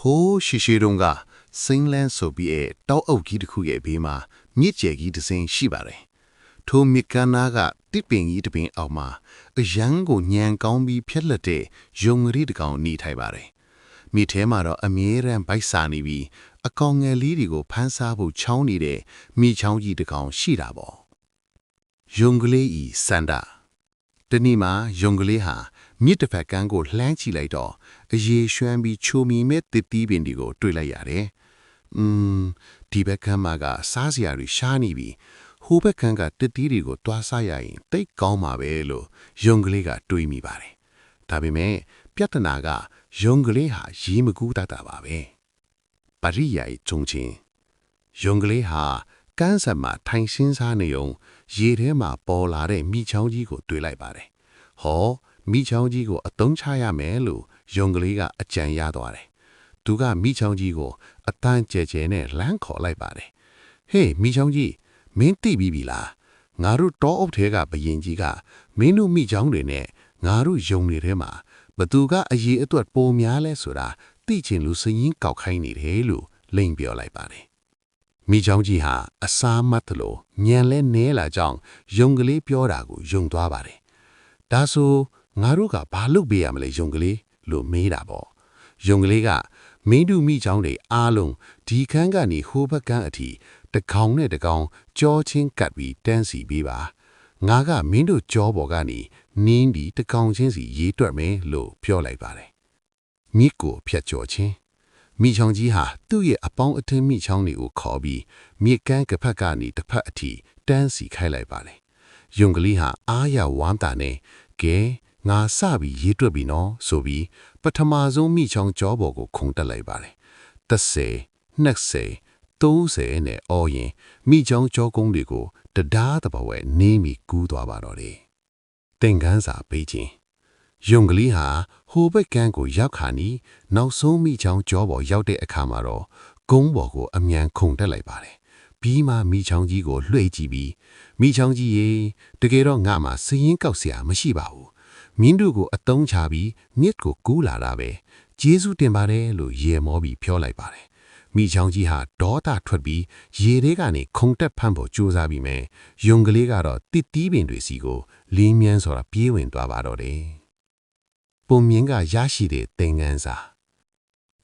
ဟိုးရှီရှီတုံးကစိမ့်လန်းဆိုပြီးတောက်အုပ်ကြီးတစ်ခုရဲ့ဘေးမှာမြစ်ကျယ်ကြီးတစ်စင်းရှိပါတယ်။ထိုမြစ်ကမ်းနားကတစ်ပင်ကြီးတစ်ပင်အောက်မှာအရန်ကိုညံကောင်းပြီးဖြက်လက်တဲ့ယုံငရီတစ်ကောင်နေထိုင်ပါတယ်။မြစ်ထဲမှာတော့အမြဲတမ်းဗိုက်စာနေပြီးအကောင်ငယ်လေးတွေကိုဖမ်းစားဖို့ချောင်းနေတဲ့မိချောင်းကြီးတစ်ကောင်ရှိတာပေါ့။ယုံကလေးဤစန္ဒတနေ့မှာယုံကလေးဟာမြစ်တစ်ဖက်ကမ်းကိုလှမ်းကြည့်လိုက်တော့အရေရွှမ်းပြီးချိုမီမဲ့တစ်တီးပင်တွေကိုတွေ့လိုက်ရတယ်။ဒီဘက်ကမ်းမှာကစားစရာတွေရှားနေပြီးဟိုဘက်ကမ်းကတစ်တီးတွေကိုတွားစားရရင်တိတ်ကောင်းမှာပဲလို့ယုံကလေးကတွေးမိပါတယ်။ဒါပေမဲ့ပြဿနာကယုံကလေးဟာရေမကူးတတ်တာပါပဲ။ပရိယာယဂျုံချင်းယုံကလေးဟာကမ်းစပ်မှာထိုင်ရှင်းစားနေုံရေထဲမှာပေါ်လာတဲ့မိချောင်းကြီးကိုတွေ့လိုက်ပါတယ်။ဟောမိချောင်းကြီးကိုအသုံးချရမယ်လို့ယုံကလေးကအကြံရသွားတယ်။သူကမိချောင်းကြီးကိုအတန်းကျဲကျဲနဲ့လမ်းခေါ်လိုက်ပါတယ်။ဟေးမိချောင်းကြီးမင်းသိပြီလား။ငါတို့တောအုပ်ထဲကဘယင်ကြီးကမင်းတို့မိချောင်းတွေနဲ့ငါတို့ယုံတွေထဲမှာဘသူကအရေးအတွက်ပိုများလဲဆိုတာသိချင်လို့စရင်ကောက်ခိုင်းနေတယ်လို့လိန်ပြောလိုက်ပါတယ်။မိချောင်းကြီးဟာအစားမတ်သလိုညံလဲနဲလာကြောင်းယုံကလေးပြောတာကိုယုံသွားပါတယ်။ဒါဆိုငါတို့ကဘာလုပ်ပေးရမလဲယုံကလေးလို့မေးတာပေါ့ယုံကလေးကမင်းတို့မိချောင်းတွေအားလုံးဒီခန်းကနေဟိုဘက်ကန်းအထိတကောင်နဲ့တကောင်ကြောချင်းကပ်ပြီးတန်းစီပေးပါငါကမင်းတို့ကြောပေါ်ကနေနင်းပြီးတကောင်ချင်းစီရေးတွက်မယ်လို့ပြောလိုက်ပါတယ်မြစ်ကိုဖြတ်ကျော်ချင်းမိချောင်းကြီးဟာသူ့ရဲ့အပေါင်းအထင်းမိချောင်းတွေကိုခေါ်ပြီးမြစ်ကမ်းတစ်ဖက်ကနေတစ်ဖက်အထိတန်းစီခိုင်းလိုက်ပါတယ်ယုံကလေးဟာအားရဝမ်းသာနဲ့ကဲငါစပြီးရေးတွက်ပြီနော်ဆိုပြီးပထမဆုံးမိချောင်းကြောပေါ်ကိုခုန်တက်လိုက်ပါတယ်30 20 30နဲ့အော်ရင်မိချောင်းကြောကုန်းတွေကိုတရားတပဝဲနေမိကူးသွားပါတော့တယ်သင်္ကန်းစာပေးခြင်းယုံကလေးဟာဟိုဘက်ကန်းကိုရောက်ခါနီနောက်ဆုံးမိချောင်းကြောပေါ်ရောက်တဲ့အခါမှာတော့ကုန်းပေါ်ကိုအမြန်ခုန်တက်လိုက်ပါတယ်ပြီးမှမိချောင်းကြီးကိုလွှဲကြည့်ပြီးမိချောင်းကြီးရေတကယ်တော့ငါမှစရင်ကောက်เสียမရှိပါဘူးမင်းတို့ကိုအတုံးချပြီးမြစ်ကိုကူးလာတာပဲကျေးဇူးတင်ပါတယ်လို့ရေမောပြီးပြောလိုက်ပါတယ်မိချောင်းကြီးဟာဒေါသထွက်ပြီးရေထဲကနေခုန်တက်ဖမ်းဖို့ကြိုးစားပြီးမယ်ယုံကလေးကတော့တစ်တီးပင်တွေစီကိုလင်းမြန်းဆိုတာပြေးဝင်သွားပါတော့တယ်ပုံမြင်ကရရှိတဲ့သင်္ကန်းစာ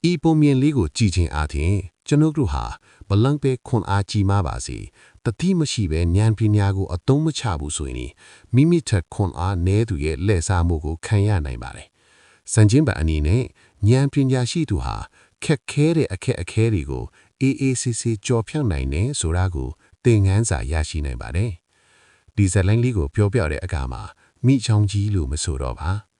ဤပုံမြင်လေးကိုကြည့်ခြင်းအားဖြင့်ကျွန်ုပ်တို့ဟာဘလန့်ပဲခွန်အားကြီးမှပါစေတတိမရှိပဲဉာဏ်ပညာကိုအသုံးမချဘူးဆိုရင်မိမိထက်ခွန်အားနည်းသူရဲ့လက်စားမှုကိုခံရနိုင်ပါတယ်။စံချင်းပါအနေနဲ့ဉာဏ်ပညာရှိသူဟာခက်ခဲတဲ့အခက်အခဲတွေကိုအေးအေးဆေးဆေးကြော်ဖြောင့်နိုင်တယ်ဆိုတာကိုသင်ခန်းစာရရှိနိုင်ပါတယ်။ဒီဇာတ်လမ်းလေးကိုပြောပြတဲ့အခါမှာမိချောင်းကြီးလို့မဆိုတော့ပါ။